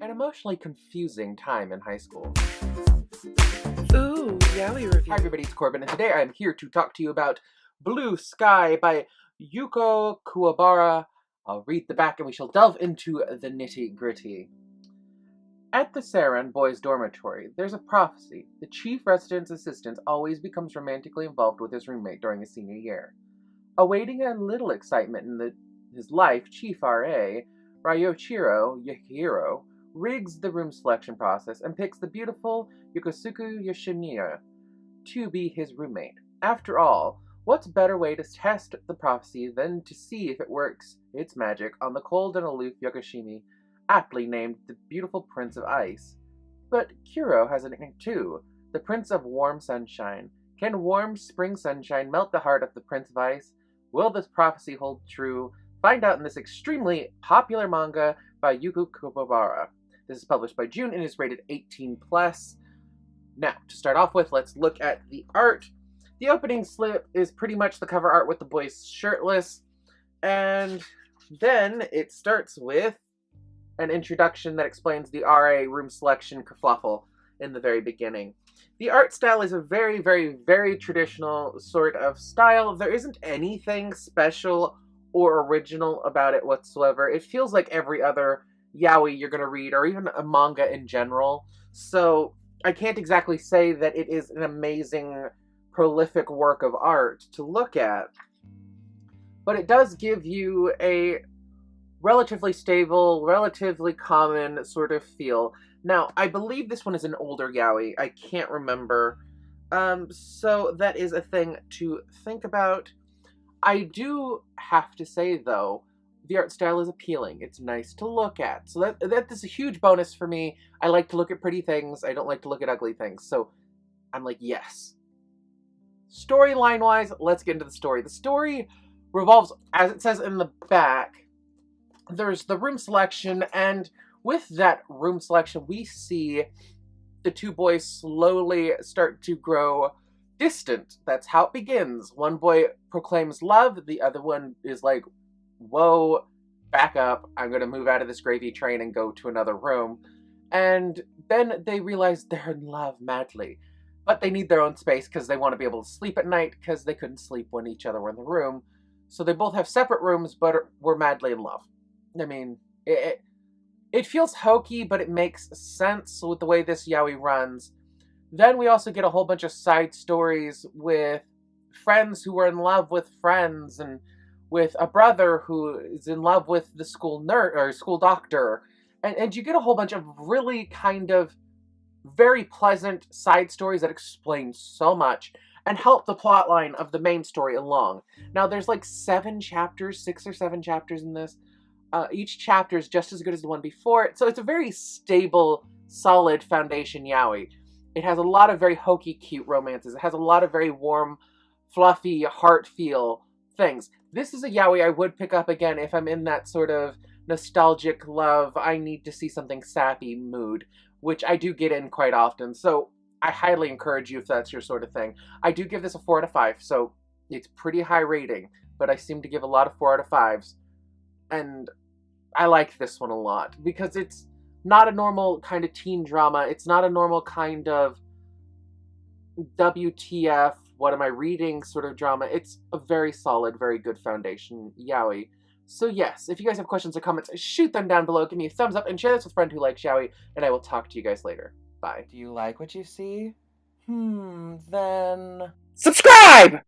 An emotionally confusing time in high school. Ooh, Yaoi review. Hi everybody, it's Corbin, and today I'm here to talk to you about Blue Sky by Yuko Kuwabara. I'll read the back and we shall delve into the nitty-gritty. At the Saran boys' dormitory, there's a prophecy. The chief residence assistant always becomes romantically involved with his roommate during his senior year. Awaiting a little excitement in his life, Chief R.A., Ryoichiro Yukihiro, rigs the room selection process and picks the beautiful Yokosuka Yoshimiya to be his roommate. After all, what's better way to test the prophecy than to see if it works its magic on the cold and aloof Yokoshimi, aptly named the beautiful Prince of Ice? But Kuro has a nickname too, the Prince of Warm Sunshine. Can warm spring sunshine melt the heart of the Prince of Ice? Will this prophecy hold true? Find out in this extremely popular manga by Yuko Kuwabara. This is published by June and is rated 18+. Now, to start off with, let's look at the art. The opening slip is pretty much the cover art with the boys shirtless, and then it starts with an introduction that explains the RA room selection kerfluffle in the very beginning. The art style is a very, very, very traditional sort of style. There isn't anything special or original about it whatsoever. It feels like every other yaoi you're going to read, or even a manga in general. So I can't exactly say that it is an amazing, prolific work of art to look at. But it does give you a relatively stable, relatively common sort of feel. Now, I believe this one is an older yaoi. I can't remember. So that is a thing to think about. I do have to say, though, the art style is appealing. It's nice to look at. So that is a huge bonus for me. I like to look at pretty things. I don't like to look at ugly things. So I'm like, yes. Storyline-wise, let's get into the story. The story revolves, as it says in the back, there's the room selection, and with that room selection, we see the two boys slowly start to grow distant. That's how it begins. One boy proclaims love, the other one is like, whoa, back up, I'm gonna move out of this gravy train and go to another room. And then they realize they're in love madly, but they need their own space because they want to be able to sleep at night because they couldn't sleep when each other were in the room. So they both have separate rooms, but were madly in love. I mean, it feels hokey, but it makes sense with the way this yaoi runs. Then we also get a whole bunch of side stories with friends who are in love with friends, and with a brother who is in love with the school nurse or school doctor. And you get a whole bunch of really kind of very pleasant side stories that explain so much and help the plot line of the main story along. Now, there's like 7 chapters, 6 or 7 chapters in this. Each chapter is just as good as the one before it, so it's a very stable, solid foundation yaoi. It has a lot of very hokey, cute romances. It has a lot of very warm, fluffy, heart feel things. This is a yaoi I would pick up again if I'm in that sort of nostalgic love, I need to see something sappy mood, which I do get in quite often, so I highly encourage you if that's your sort of thing. I do give this a 4 out of 5, so it's pretty high rating, but I seem to give a lot of 4 out of 5s. And I like this one a lot because it's not a normal kind of teen drama. It's not a normal kind of WTF, what am I reading sort of drama. It's a very solid, very good foundation yaoi. So yes, if you guys have questions or comments, shoot them down below. Give me a thumbs up and share this with a friend who likes yaoi, and I will talk to you guys later. Bye. Do you like what you see? Then subscribe!